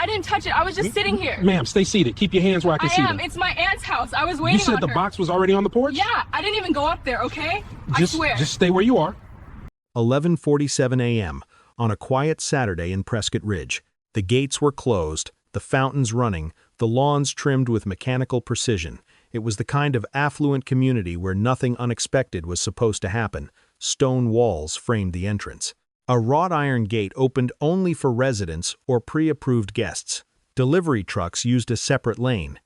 didn't touch it. I was just sitting here. Ma'am, stay seated. Keep your hands where I can see them. It's my aunt's house. I was waiting You said on the her. box was already on the porch? Yeah, I didn't even go up there, okay? I swear. Just stay where you are. 11:47 a.m. on a quiet Saturday in Prescott Ridge. The gates were closed, the fountains running, the lawns trimmed with mechanical precision. It was the kind of affluent community where nothing unexpected was supposed to happen. Stone walls framed the entrance. A wrought iron gate opened only for residents or pre-approved guests. Delivery trucks used a separate lane.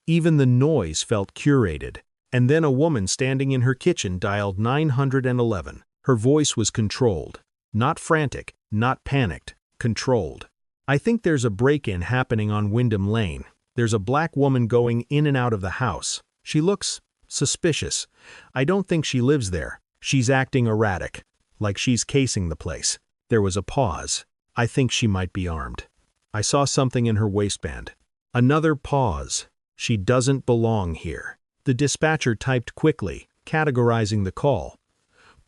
Even the noise felt curated. And then a woman standing in her kitchen dialed 911. Her voice was controlled. Not frantic, not panicked, controlled. "I think there's a break-in happening on Wyndham Lane. There's a black woman going in and out of the house. She looks suspicious. I don't think she lives there. She's acting erratic, like she's casing the place." There was a pause. "I think she might be armed. I saw something in her waistband." Another pause. "She doesn't belong here." The dispatcher typed quickly, categorizing the call.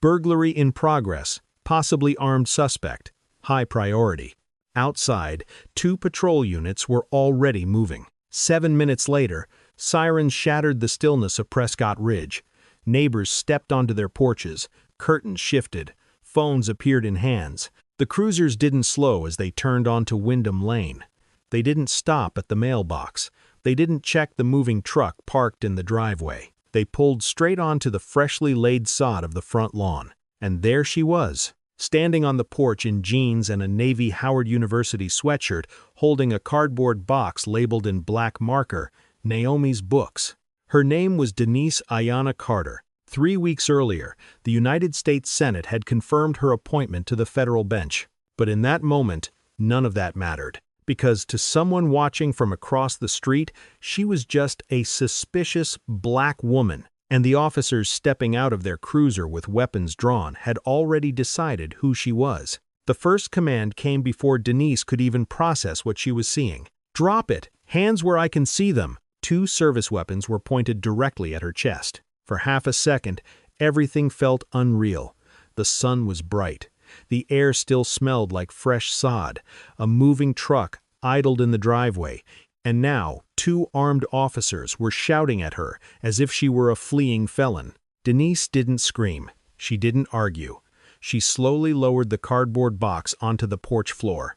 "Burglary in progress, possibly armed suspect, high priority." Outside, 2 patrol units were already moving. 7 minutes later, sirens shattered the stillness of Prescott Ridge. Neighbors stepped onto their porches, curtains shifted, phones appeared in hands. The cruisers didn't slow as they turned onto Wyndham Lane. They didn't stop at the mailbox. They didn't check the moving truck parked in the driveway. They pulled straight onto the freshly laid sod of the front lawn. And there she was, standing on the porch in jeans and a Navy Howard University sweatshirt, holding a cardboard box labeled in black marker, Naomi's Books. Her name was Denise Ayanna Carter. 3 weeks earlier, the United States Senate had confirmed her appointment to the federal bench. But in that moment, none of that mattered. Because to someone watching from across the street, she was just a suspicious black woman. And the officers stepping out of their cruiser with weapons drawn had already decided who she was. The first command came before Denise could even process what she was seeing. "Drop it! Hands where I can see them!" 2 service weapons were pointed directly at her chest. For half a second, everything felt unreal. The sun was bright. The air still smelled like fresh sod. A moving truck idled in the driveway. And now, 2 armed officers were shouting at her as if she were a fleeing felon. Denise didn't scream. She didn't argue. She slowly lowered the cardboard box onto the porch floor,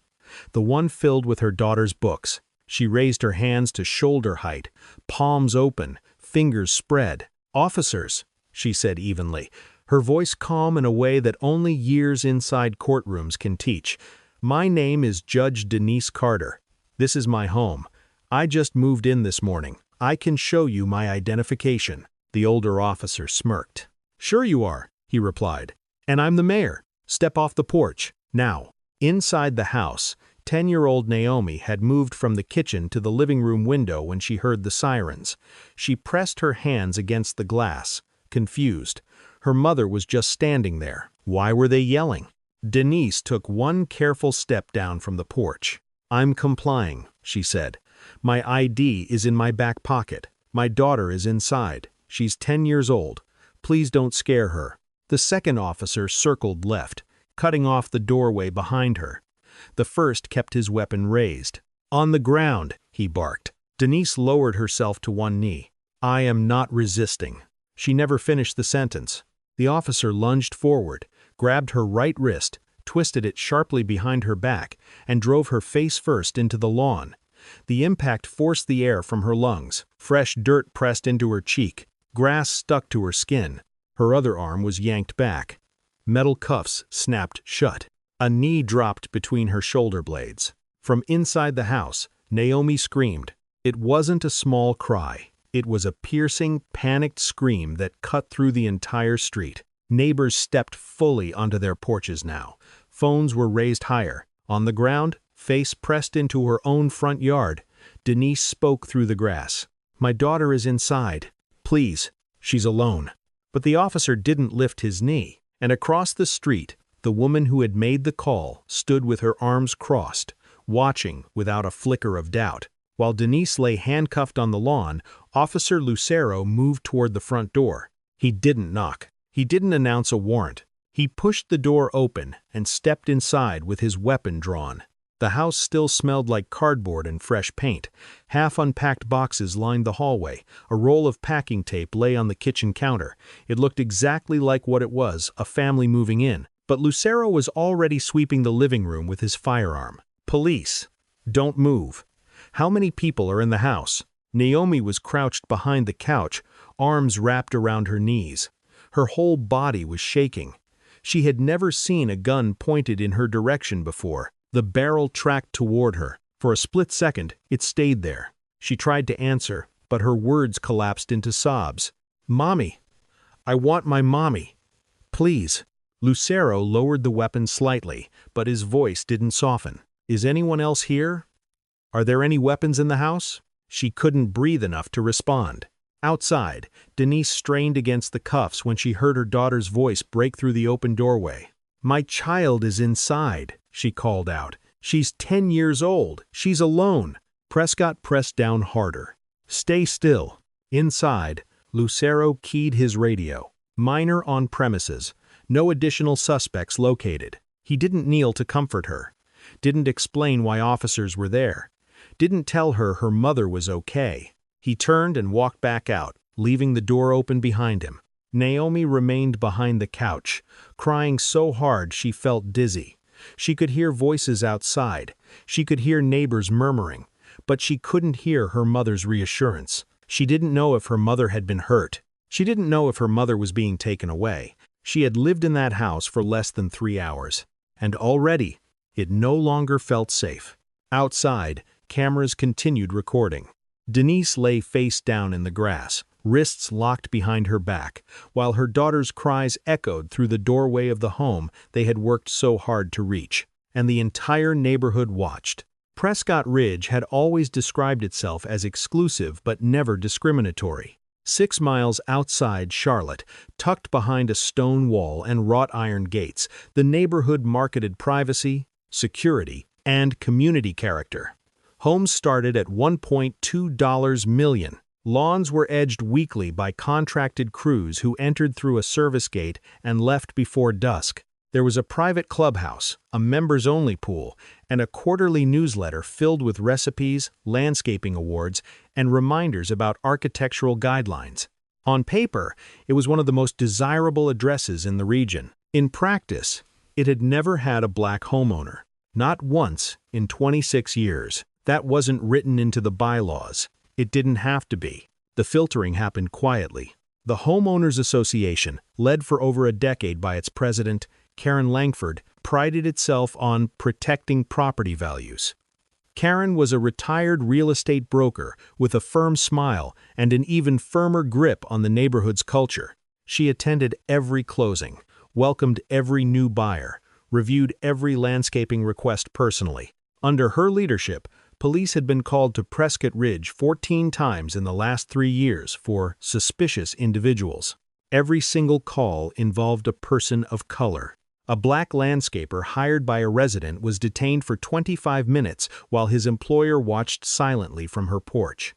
the one filled with her daughter's books. She raised her hands to shoulder height, palms open, fingers spread. "Officers," she said evenly, her voice calm in a way that only years inside courtrooms can teach. "My name is Judge Denise Carter. This is my home. I just moved in this morning. I can show you my identification." The older officer smirked. "Sure you are," he replied. "And I'm the mayor. Step off the porch, now." Inside the house, 10-year-old Naomi had moved from the kitchen to the living room window when she heard the sirens. She pressed her hands against the glass, confused. Her mother was just standing there. Why were they yelling? Denise took one careful step down from the porch. "I'm complying," she said. "My ID is in my back pocket. My daughter is inside. She's 10 years old. Please don't scare her." The second officer circled left, cutting off the doorway behind her. The first kept his weapon raised. "On the ground," he barked. Denise lowered herself to one knee. "I am not resisting." She never finished the sentence. The officer lunged forward, grabbed her right wrist, twisted it sharply behind her back, and drove her face first into the lawn. The impact forced the air from her lungs. Fresh dirt pressed into her cheek. Grass stuck to her skin. Her other arm was yanked back. Metal cuffs snapped shut. A knee dropped between her shoulder blades. From inside the house, Naomi screamed. It wasn't a small cry. It was a piercing, panicked scream that cut through the entire street. Neighbors stepped fully onto their porches now. Phones were raised higher. On the ground, face pressed into her own front yard, Denise spoke through the grass. "My daughter is inside. Please, she's alone." But the officer didn't lift his knee. And across the street, the woman who had made the call stood with her arms crossed, watching without a flicker of doubt. While Denise lay handcuffed on the lawn, Officer Lucero moved toward the front door. He didn't knock. He didn't announce a warrant. He pushed the door open and stepped inside with his weapon drawn. The house still smelled like cardboard and fresh paint. Half-unpacked boxes lined the hallway. A roll of packing tape lay on the kitchen counter. It looked exactly like what it was, a family moving in. But Lucero was already sweeping the living room with his firearm. Police. Don't move. How many people are in the house? Naomi was crouched behind the couch, arms wrapped around her knees. Her whole body was shaking. She had never seen a gun pointed in her direction before. The barrel tracked toward her. For a split second, it stayed there. She tried to answer, but her words collapsed into sobs. "Mommy. I want my mommy. Please." Lucero lowered the weapon slightly, but his voice didn't soften. "Is anyone else here? Are there any weapons in the house?" She couldn't breathe enough to respond. Outside, Denise strained against the cuffs when she heard her daughter's voice break through the open doorway. "My child is inside," she called out. "She's 10 years old. She's alone." Prescott pressed down harder. "Stay still." Inside, Lucero keyed his radio. Minor on premises. No additional suspects located. He didn't kneel to comfort her. Didn't explain why officers were there. Didn't tell her her mother was okay. He turned and walked back out, leaving the door open behind him. Naomi remained behind the couch, crying so hard she felt dizzy. She could hear voices outside. She could hear neighbors murmuring, but she couldn't hear her mother's reassurance. She didn't know if her mother had been hurt. She didn't know if her mother was being taken away. She had lived in that house for less than 3 hours, and already it no longer felt safe. Outside, cameras continued recording. Denise lay face down in the grass, wrists locked behind her back, while her daughter's cries echoed through the doorway of the home they had worked so hard to reach. And the entire neighborhood watched. Prescott Ridge had always described itself as exclusive but never discriminatory. 6 miles outside Charlotte, tucked behind a stone wall and wrought iron gates, the neighborhood marketed privacy, security, and community character. Homes started at $1.2 million. Lawns were edged weekly by contracted crews who entered through a service gate and left before dusk. There was a private clubhouse, a members-only pool, and a quarterly newsletter filled with recipes, landscaping awards, and reminders about architectural guidelines. On paper, it was one of the most desirable addresses in the region. In practice, it had never had a black homeowner. Not once in 26 years. That wasn't written into the bylaws. It didn't have to be. The filtering happened quietly. The Homeowners Association, led for over a decade by its president, Karen Langford, prided itself on protecting property values. Karen was a retired real estate broker with a firm smile and an even firmer grip on the neighborhood's culture. She attended every closing, welcomed every new buyer, reviewed every landscaping request personally. Under her leadership, police had been called to Prescott Ridge 14 times in the last 3 years for suspicious individuals. Every single call involved a person of color. A black landscaper hired by a resident was detained for 25 minutes while his employer watched silently from her porch.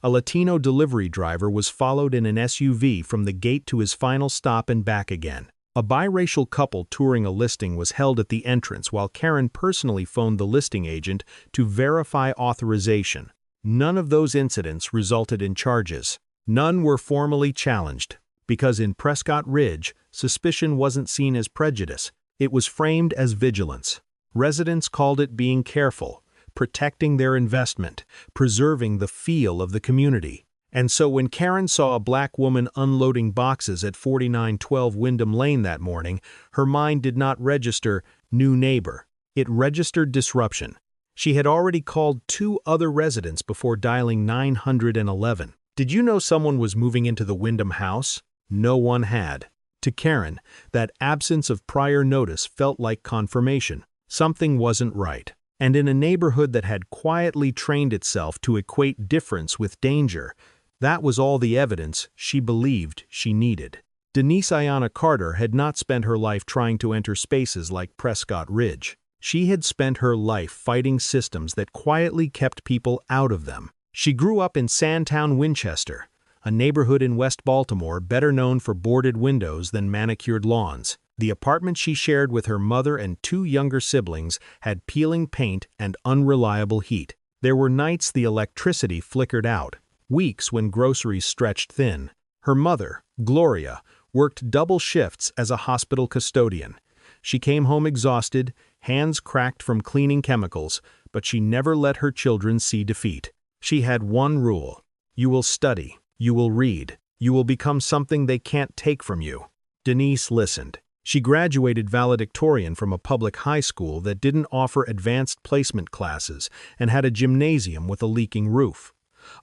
A Latino delivery driver was followed in an SUV from the gate to his final stop and back again. A biracial couple touring a listing was held at the entrance while Karen personally phoned the listing agent to verify authorization. None of those incidents resulted in charges. None were formally challenged, because in Prescott Ridge, suspicion wasn't seen as prejudice. It was framed as vigilance. Residents called it being careful, protecting their investment, preserving the feel of the community. And so when Karen saw a black woman unloading boxes at 4912 Wyndham Lane that morning, her mind did not register new neighbor. It registered disruption. She had already called 2 other residents before dialing 911. Did you know someone was moving into the Wyndham house? No one had. To Karen, that absence of prior notice felt like confirmation. Something wasn't right. And in a neighborhood that had quietly trained itself to equate difference with danger, that was all the evidence she believed she needed. Denise Ayanna Carter had not spent her life trying to enter spaces like Prescott Ridge. She had spent her life fighting systems that quietly kept people out of them. She grew up in Sandtown, Winchester, a neighborhood in West Baltimore better known for boarded windows than manicured lawns. The apartment she shared with her mother and two younger siblings had peeling paint and unreliable heat. There were nights the electricity flickered out, weeks when groceries stretched thin. Her mother, Gloria, worked double shifts as a hospital custodian. She came home exhausted, hands cracked from cleaning chemicals, but she never let her children see defeat. She had one rule: you will study, you will read, you will become something they can't take from you. Denise listened. She graduated valedictorian from a public high school that didn't offer advanced placement classes and had a gymnasium with a leaking roof.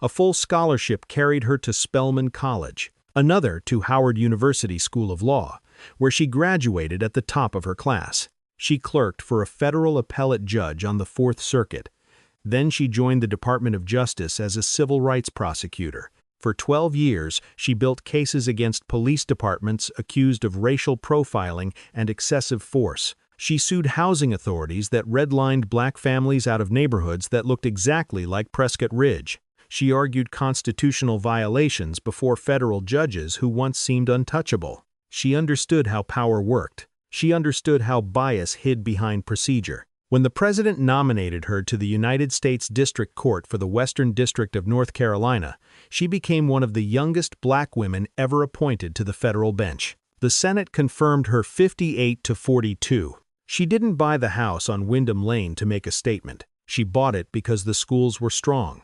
A full scholarship carried her to Spelman College, another to Howard University School of Law, where she graduated at the top of her class. She clerked for a federal appellate judge on the Fourth Circuit. Then she joined the Department of Justice as a civil rights prosecutor. For 12 years, she built cases against police departments accused of racial profiling and excessive force. She sued housing authorities that redlined black families out of neighborhoods that looked exactly like Prescott Ridge. She argued constitutional violations before federal judges who once seemed untouchable. She understood how power worked. She understood how bias hid behind procedure. When the president nominated her to the United States District Court for the Western District of North Carolina, she became one of the youngest black women ever appointed to the federal bench. The Senate confirmed her 58-42. She didn't buy the house on Wyndham Lane to make a statement. She bought it because the schools were strong,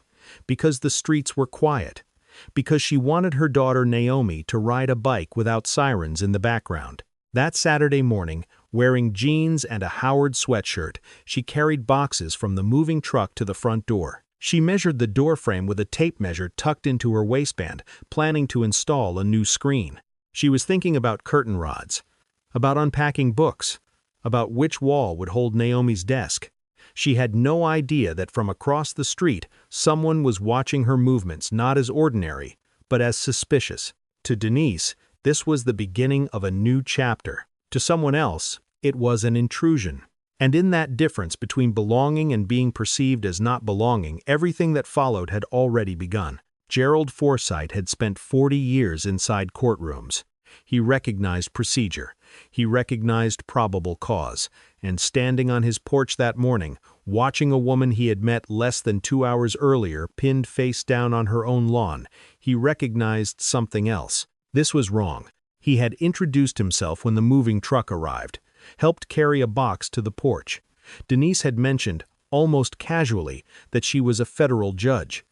because the streets were quiet, because she wanted her daughter Naomi to ride a bike without sirens in the background. That Saturday morning, wearing jeans and a Howard sweatshirt, she carried boxes from the moving truck to the front door. She measured the doorframe with a tape measure tucked into her waistband, planning to install a new screen. She was thinking about curtain rods, about unpacking books, about which wall would hold Naomi's desk. She had no idea that from across the street, someone was watching her movements not as ordinary, but as suspicious. To Denise, this was the beginning of a new chapter. To someone else, it was an intrusion. And in that difference between belonging and being perceived as not belonging, everything that followed had already begun. Gerald Forsythe had spent 40 years inside courtrooms. He recognized procedure. He recognized probable cause. And standing on his porch that morning, watching a woman he had met less than 2 hours earlier pinned face down on her own lawn, he recognized something else. This was wrong. He had introduced himself when the moving truck arrived, helped carry a box to the porch. Denise had mentioned, almost casually, that she was a federal judge.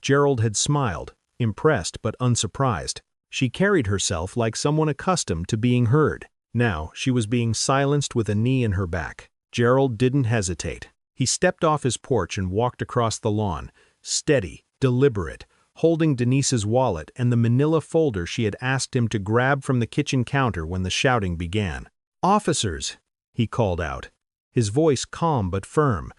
Gerald had smiled, impressed but unsurprised. She carried herself like someone accustomed to being heard. Now she was being silenced with a knee in her back. Gerald didn't hesitate. He stepped off his porch and walked across the lawn, steady, deliberate, holding Denise's wallet and the manila folder she had asked him to grab from the kitchen counter when the shouting began. "Officers," he called out, his voice calm but firm.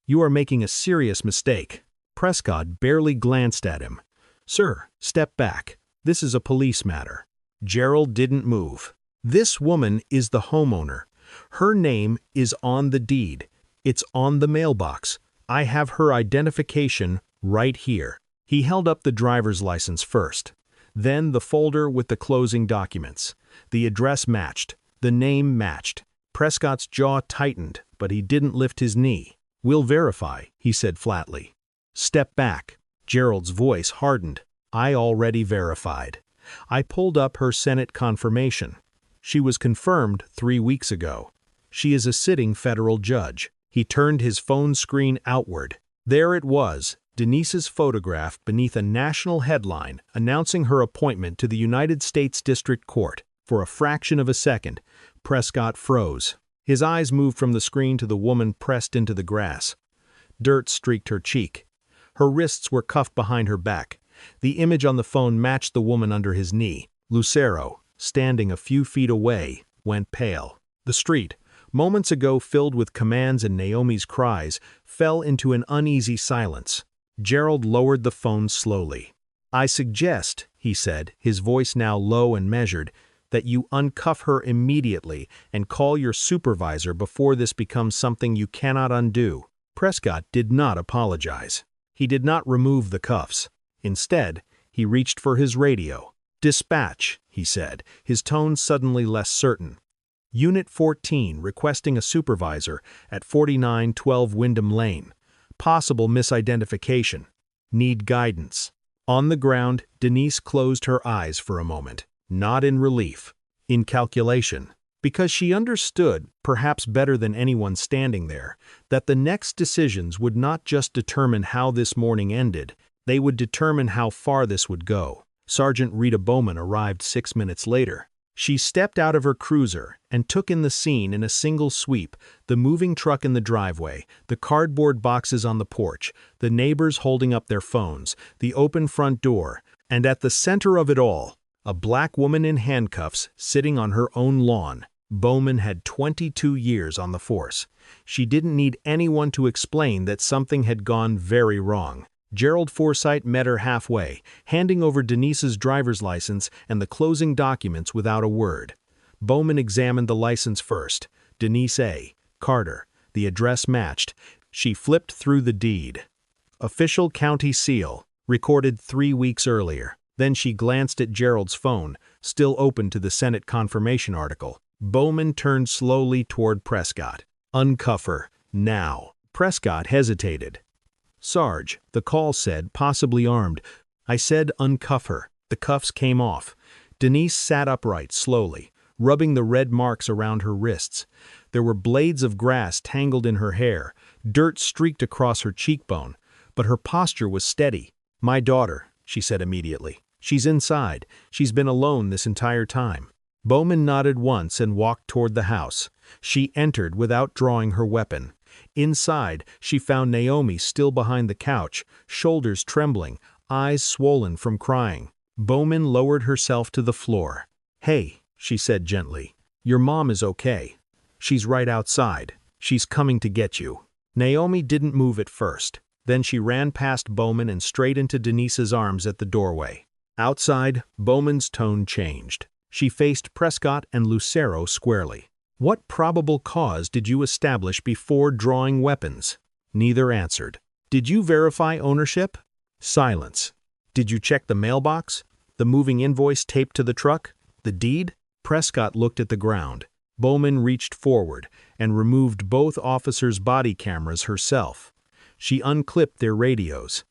"You are making a serious mistake." Prescott barely glanced at him. "Sir, step back. This is a police matter." Gerald didn't move. "This woman is the homeowner. Her name is on the deed. It's on the mailbox. I have her identification right here." He held up the driver's license first, then the folder with the closing documents. The address matched. The name matched. Prescott's jaw tightened, but he didn't lift his knee. "We'll verify," he said flatly. "Step back." Gerald's voice hardened. "I already verified. I pulled up her Senate confirmation. She was confirmed 3 weeks ago. She is a sitting federal judge." He turned his phone screen outward. There it was, Denise's photograph beneath a national headline announcing her appointment to the United States District Court. For a fraction of a second, Prescott froze. His eyes moved from the screen to the woman pressed into the grass. Dirt streaked her cheek. Her wrists were cuffed behind her back. The image on the phone matched the woman under his knee. Lucero, standing a few feet away, went pale. The street, moments ago filled with commands and Naomi's cries, fell into an uneasy silence. Gerald lowered the phone slowly. "I suggest," he said, his voice now low and measured, "that you uncuff her immediately and call your supervisor before this becomes something you cannot undo." Prescott did not apologize. He did not remove the cuffs. Instead, he reached for his radio. "Dispatch," he said, his tone suddenly less certain. Unit 14 requesting a supervisor at 4912 Wyndham Lane. Possible misidentification. Need guidance. On the ground, Denise closed her eyes for a moment, not in relief, in calculation, because she understood, perhaps better than anyone standing there, that the next decisions would not just determine how this morning ended, they would determine how far this would go. Sergeant Rita Bowman arrived 6 minutes later. She stepped out of her cruiser and took in the scene in a single sweep, the moving truck in the driveway, the cardboard boxes on the porch, the neighbors holding up their phones, the open front door, and at the center of it all, a black woman in handcuffs sitting on her own lawn. Bowman had 22 years on the force. She didn't need anyone to explain that something had gone very wrong. Gerald Forsythe met her halfway, handing over Denise's driver's license and the closing documents without a word. Bowman examined the license first. Denise A. Carter. The address matched. She flipped through the deed. Official county seal, recorded 3 weeks earlier. Then she glanced at Gerald's phone, still open to the Senate confirmation article. Bowman turned slowly toward Prescott. Uncuff her, now. Prescott hesitated. Sarge, the call said, possibly armed. I said uncuff her. The cuffs came off. Denise sat upright slowly, rubbing the red marks around her wrists. There were blades of grass tangled in her hair, dirt streaked across her cheekbone, but her posture was steady. My daughter, she said immediately. She's inside. She's been alone this entire time. Bowman nodded once and walked toward the house. She entered without drawing her weapon. Inside, she found Naomi still behind the couch, shoulders trembling, eyes swollen from crying. Bowman lowered herself to the floor. Hey, she said gently, your mom is okay. She's right outside. She's coming to get you. Naomi didn't move at first. Then she ran past Bowman and straight into Denise's arms at the doorway. Outside, Bowman's tone changed. She faced Prescott and Lucero squarely. What probable cause did you establish before drawing weapons? Neither answered. Did you verify ownership? Silence. Did you check the mailbox? The moving invoice taped to the truck? The deed? Prescott looked at the ground. Bowman reached forward and removed both officers' body cameras herself. She unclipped their radios.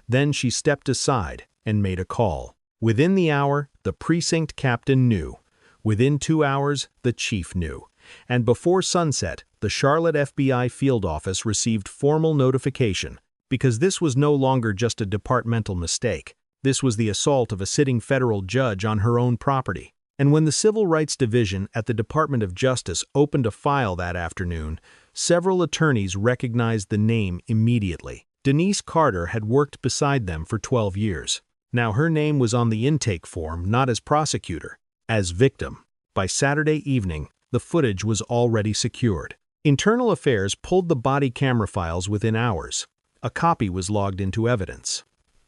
Then she stepped aside and made a call. Within the hour, the precinct captain knew. Within 2 hours, the chief knew. And before sunset, the Charlotte FBI field office received formal notification, because this was no longer just a departmental mistake. This was the assault of a sitting federal judge on her own property. And when the Civil Rights Division at the Department of Justice opened a file that afternoon, several attorneys recognized the name immediately. Denise Carter had worked beside them for 12 years. Now her name was on the intake form not as prosecutor, as victim. By Saturday evening, the footage was already secured. Internal Affairs pulled the body camera files within hours. A copy was logged into evidence.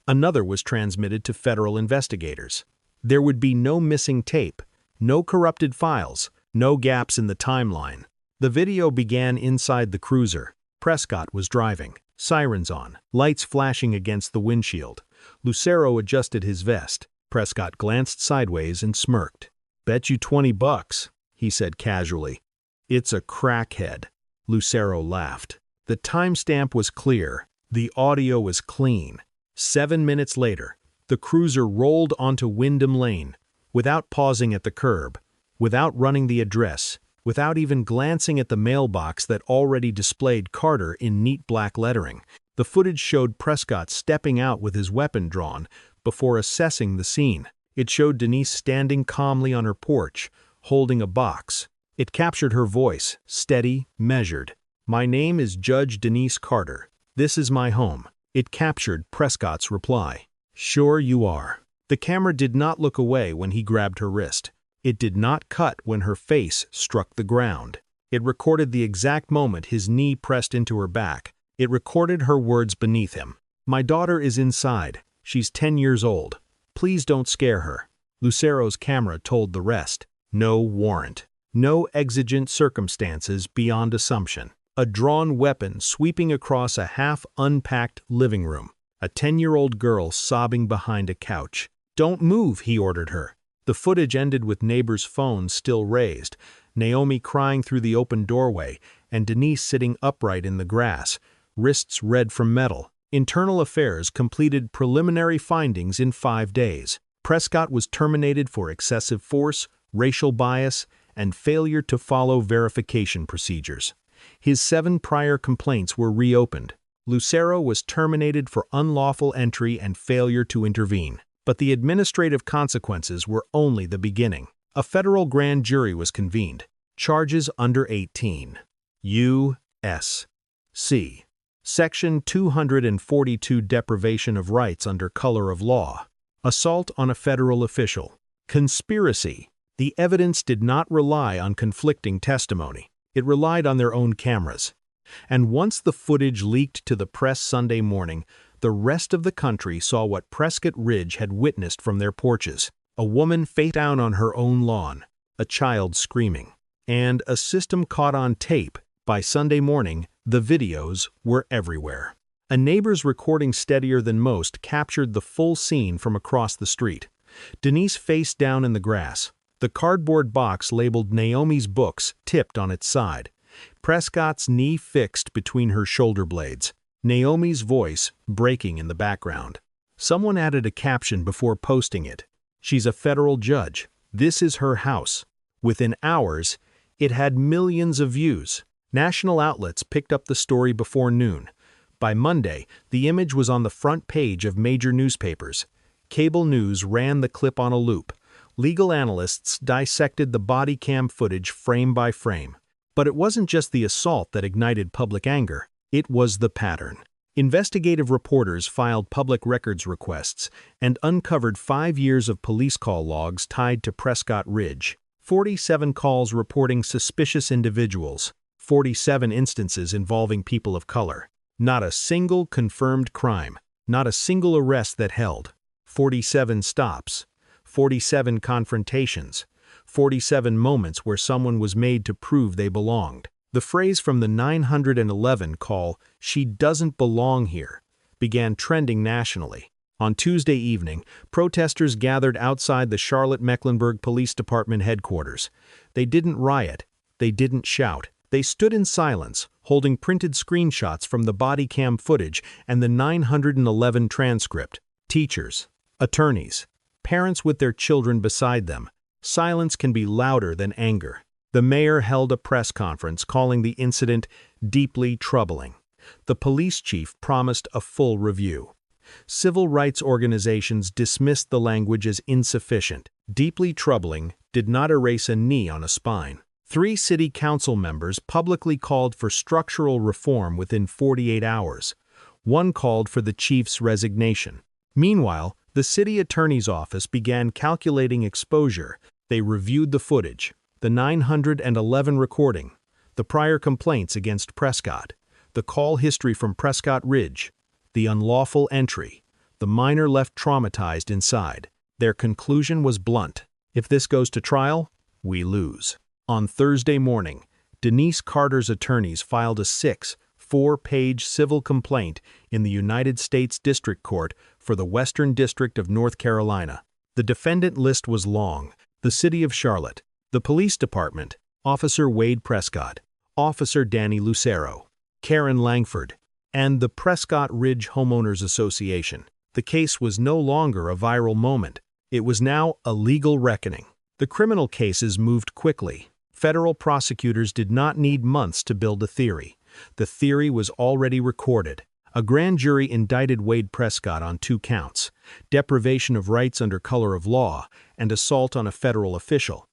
Another was transmitted to federal investigators. There would be no missing tape, no corrupted files, no gaps in the timeline. The video began inside the cruiser. Prescott was driving, sirens on, lights flashing against the windshield. Lucero adjusted his vest. Prescott glanced sideways and smirked. Bet you $20, he said casually. It's a crackhead. Lucero laughed. The timestamp was clear. The audio was clean. 7 minutes later, the cruiser rolled onto Wyndham Lane, without pausing at the curb, without running the address, without even glancing at the mailbox that already displayed Carter in neat black lettering. The footage showed Prescott stepping out with his weapon drawn before assessing the scene. It showed Denise standing calmly on her porch, holding a box. It captured her voice, steady, measured. My name is Judge Denise Carter. This is my home. It captured Prescott's reply. Sure you are. The camera did not look away when he grabbed her wrist. It did not cut when her face struck the ground. It recorded the exact moment his knee pressed into her back. It recorded her words beneath him. My daughter is inside. She's 10 years old. Please don't scare her. Lucero's camera told the rest. No warrant. No exigent circumstances beyond assumption. A drawn weapon sweeping across a half-unpacked living room. A 10-year-old girl sobbing behind a couch. Don't move, he ordered her. The footage ended with neighbors' phones still raised. Naomi crying through the open doorway, and Denise sitting upright in the grass, wrists red from metal. Internal Affairs completed preliminary findings in 5 days. Prescott was terminated for excessive force, racial bias, and failure to follow verification procedures. His 7 prior complaints were reopened. Lucero was terminated for unlawful entry and failure to intervene. But the administrative consequences were only the beginning. A federal grand jury was convened. Charges under 18. U.S.C. Section 242 Deprivation of rights under color of law. Assault on a federal official. Conspiracy. The evidence did not rely on conflicting testimony. It relied on their own cameras. And once the footage leaked to the press Sunday morning, the rest of the country saw what Prescott Ridge had witnessed from their porches. A woman face down on her own lawn, a child screaming, and a system caught on tape. By Sunday morning, the videos were everywhere. A neighbor's recording steadier than most captured the full scene from across the street. Denise face down in the grass. The cardboard box labeled Naomi's Books tipped on its side. Prescott's knee fixed between her shoulder blades. Naomi's voice breaking in the background. Someone added a caption before posting it. She's a federal judge. This is her house. Within hours, it had millions of views. National outlets picked up the story before noon. By Monday, the image was on the front page of major newspapers. Cable news ran the clip on a loop. Legal analysts dissected the body cam footage frame by frame. But it wasn't just the assault that ignited public anger. It was the pattern. Investigative reporters filed public records requests and uncovered 5 years of police call logs tied to Prescott Ridge. 47 calls reporting suspicious individuals. 47 instances involving people of color. Not a single confirmed crime. Not a single arrest that held. 47 stops. 47 confrontations. 47 moments where someone was made to prove they belonged. The phrase from the 911 call, "She doesn't belong here," began trending nationally. On Tuesday evening, protesters gathered outside the Charlotte-Mecklenburg Police Department headquarters. They didn't riot. They didn't shout. They stood in silence, holding printed screenshots from the body cam footage and the 911 transcript. Teachers, attorneys, parents with their children beside them. Silence can be louder than anger. The mayor held a press conference calling the incident deeply troubling. The police chief promised a full review. Civil rights organizations dismissed the language as insufficient. Deeply troubling did not erase a knee on a spine. 3 city council members publicly called for structural reform within 48 hours. 1 called for the chief's resignation. Meanwhile, the city attorney's office began calculating exposure. They reviewed the footage, the 911 recording, the prior complaints against Prescott, the call history from Prescott Ridge, the unlawful entry, the minor left traumatized inside. Their conclusion was blunt. If this goes to trial, we lose. On Thursday morning, Denise Carter's attorneys filed a 4-page civil complaint in the United States District Court for the Western District of North Carolina. The defendant list was long: the City of Charlotte, the Police Department, Officer Wade Prescott, Officer Danny Lucero, Karen Langford, and the Prescott Ridge Homeowners Association. The case was no longer a viral moment. It was now a legal reckoning. The criminal cases moved quickly. Federal prosecutors did not need months to build a theory. The theory was already recorded. A grand jury indicted Wade Prescott on 2 counts: deprivation of rights under color of law and assault on a federal official.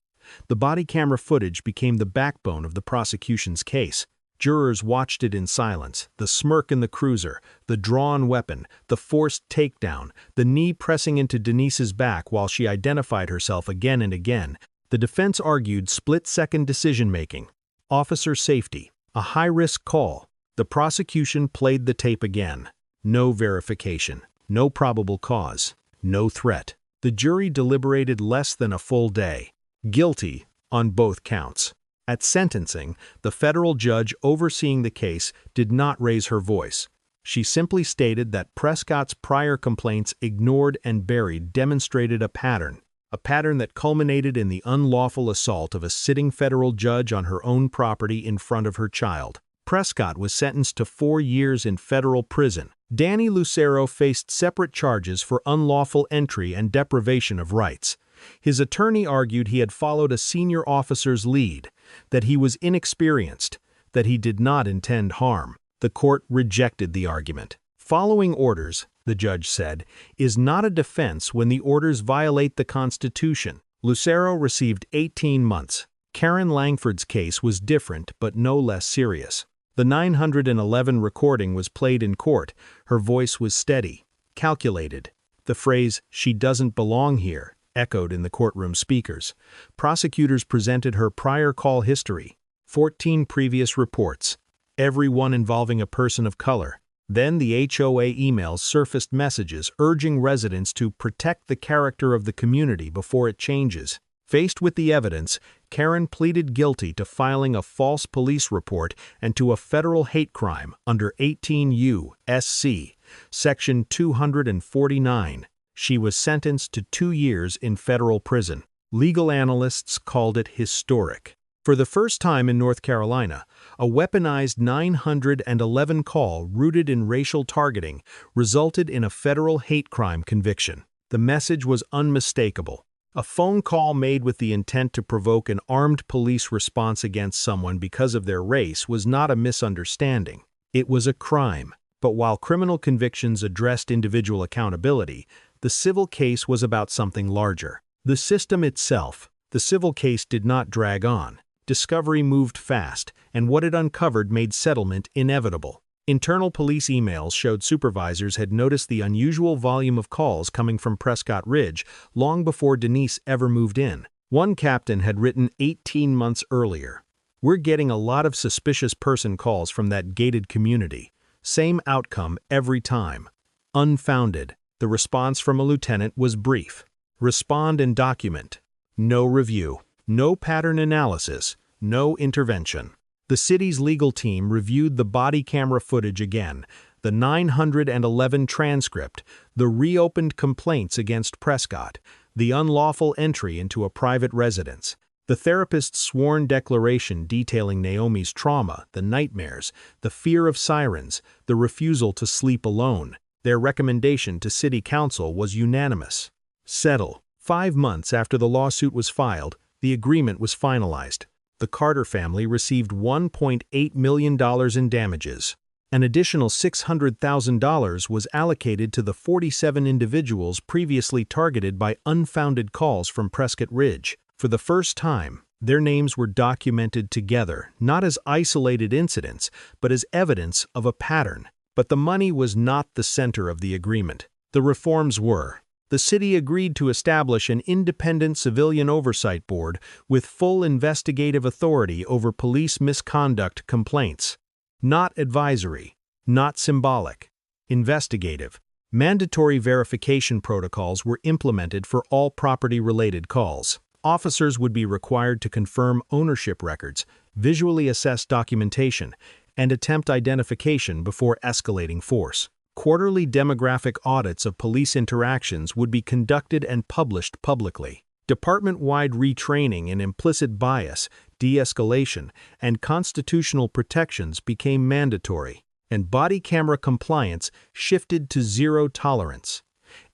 The body camera footage became the backbone of the prosecution's case. Jurors watched it in silence: the smirk in the cruiser, the drawn weapon, the forced takedown, the knee pressing into Denise's back while she identified herself again and again. The defense argued split-second decision-making, officer safety, a high-risk call. The prosecution played the tape again. No verification, no probable cause, no threat. The jury deliberated less than a full day. Guilty on both counts. At sentencing, the federal judge overseeing the case did not raise her voice. She simply stated that Prescott's prior complaints, ignored and buried, demonstrated a pattern a pattern that culminated in the unlawful assault of a sitting federal judge on her own property in front of her child. Prescott was sentenced to 4 years in federal prison. Danny Lucero faced separate charges for unlawful entry and deprivation of rights. His attorney argued he had followed a senior officer's lead, that he was inexperienced, that he did not intend harm. The court rejected the argument. Following orders, the judge said, is not a defense when the orders violate the Constitution. Lucero received 18 months. Karen Langford's case was different but no less serious. The 911 recording was played in court. Her voice was steady, calculated. The phrase, "she doesn't belong here," echoed in the courtroom speakers. Prosecutors presented her prior call history, 14 previous reports, every one involving a person of color. Then the HOA emails surfaced messages urging residents to protect the character of the community before it changes. Faced with the evidence, Karen pleaded guilty to filing a false police report and to a federal hate crime under 18 U.S.C. Section 249. She was sentenced to 2 years in federal prison. Legal analysts called it historic. For the first time in North Carolina, a weaponized 911 call rooted in racial targeting resulted in a federal hate crime conviction. The message was unmistakable. A phone call made with the intent to provoke an armed police response against someone because of their race was not a misunderstanding. It was a crime. But while criminal convictions addressed individual accountability, the civil case was about something larger. The system itself. The civil case did not drag on. Discovery moved fast, and what it uncovered made settlement inevitable. Internal police emails showed supervisors had noticed the unusual volume of calls coming from Prescott Ridge long before Denise ever moved in. One captain had written 18 months earlier, "We're getting a lot of suspicious person calls from that gated community. Same outcome every time. Unfounded." The response from a lieutenant was brief. "Respond and document." No review. No pattern analysis. No intervention. The city's legal team reviewed the body camera footage again, the 911 transcript, the reopened complaints against Prescott, the unlawful entry into a private residence, the therapist's sworn declaration detailing Naomi's trauma, the nightmares, the fear of sirens, the refusal to sleep alone. Their recommendation to city council was unanimous. Settle. 5 months after the lawsuit was filed, the agreement was finalized. The Carter family received $1.8 million in damages. An additional $600,000 was allocated to the 47 individuals previously targeted by unfounded calls from Prescott Ridge. For the first time, their names were documented together, not as isolated incidents, but as evidence of a pattern. But the money was not the center of the agreement. The reforms were. The city agreed to establish an independent civilian oversight board with full investigative authority over police misconduct complaints. Not advisory, not symbolic. Investigative. Mandatory verification protocols were implemented for all property-related calls. Officers would be required to confirm ownership records, visually assess documentation, and attempt identification before escalating force. Quarterly demographic audits of police interactions would be conducted and published publicly. Department-wide retraining in implicit bias, de-escalation, and constitutional protections became mandatory, and body camera compliance shifted to zero tolerance.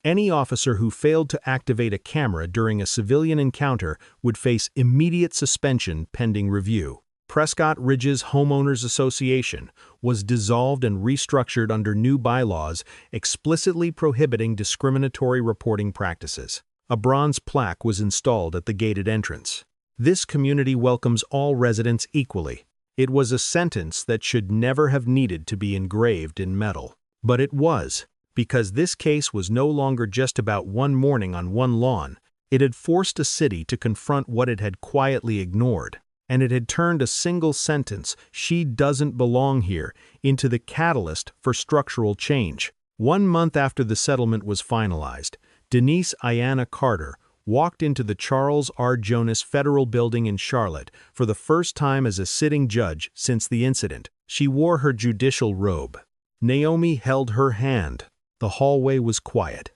Any officer who failed to activate a camera during a civilian encounter would face immediate suspension pending review. Prescott Ridge's Homeowners Association was dissolved and restructured under new bylaws explicitly prohibiting discriminatory reporting practices. A bronze plaque was installed at the gated entrance. This community welcomes all residents equally. It was a sentence that should never have needed to be engraved in metal. But it was, because this case was no longer just about one morning on one lawn. It had forced a city to confront what it had quietly ignored. And it had turned a single sentence, "she doesn't belong here," into the catalyst for structural change. 1 month after the settlement was finalized, Denise Ayanna Carter walked into the Charles R. Jonas Federal Building in Charlotte for the first time as a sitting judge since the incident. She wore her judicial robe. Naomi held her hand. The hallway was quiet.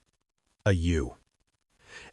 A U.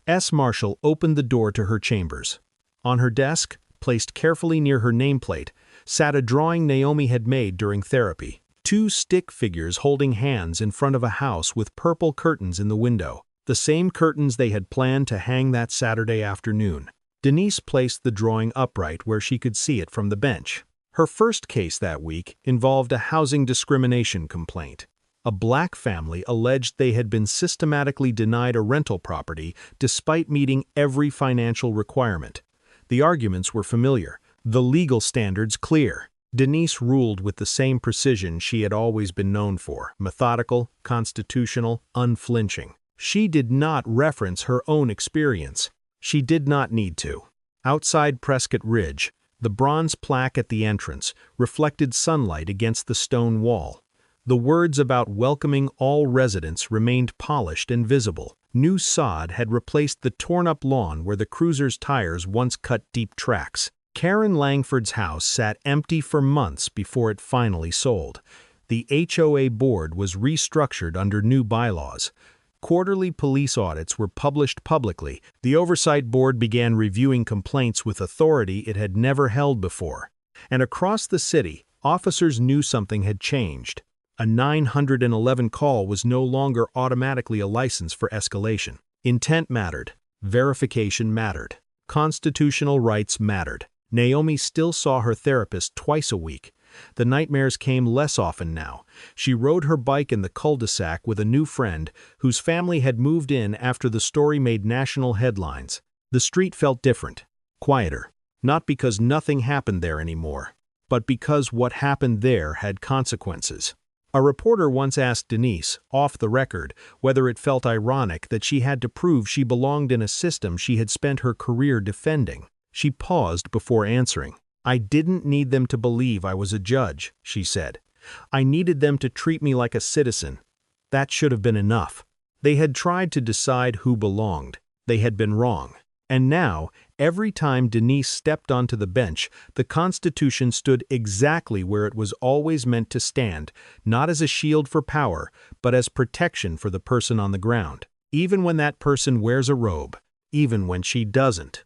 S. Marshall opened the door to her chambers. On her desk, placed carefully near her nameplate, sat a drawing Naomi had made during therapy. Two stick figures holding hands in front of a house with purple curtains in the window, the same curtains they had planned to hang that Saturday afternoon. Denise placed the drawing upright where she could see it from the bench. Her first case that week involved a housing discrimination complaint. A black family alleged they had been systematically denied a rental property despite meeting every financial requirement. The arguments were familiar, the legal standards clear. Denise ruled with the same precision she had always been known for, methodical, constitutional, unflinching. She did not reference her own experience. She did not need to. Outside Prescott Ridge, the bronze plaque at the entrance reflected sunlight against the stone wall. The words about welcoming all residents remained polished and visible. New sod had replaced the torn-up lawn where the cruiser's tires once cut deep tracks. Karen Langford's house sat empty for months before it finally sold. The HOA board was restructured under new bylaws. Quarterly police audits were published publicly. The oversight board began reviewing complaints with authority it had never held before. And across the city, officers knew something had changed. A 911 call was no longer automatically a license for escalation. Intent mattered. Verification mattered. Constitutional rights mattered. Naomi still saw her therapist twice a week. The nightmares came less often now. She rode her bike in the cul-de-sac with a new friend whose family had moved in after the story made national headlines. The street felt different, quieter, not because nothing happened there anymore, but because what happened there had consequences. A reporter once asked Denise, off the record, whether it felt ironic that she had to prove she belonged in a system she had spent her career defending. She paused before answering. "I didn't need them to believe I was a judge," she said. "I needed them to treat me like a citizen. That should have been enough." They had tried to decide who belonged. They had been wrong. And now, every time Denise stepped onto the bench, the Constitution stood exactly where it was always meant to stand, not as a shield for power, but as protection for the person on the ground, even when that person wears a robe, even when she doesn't.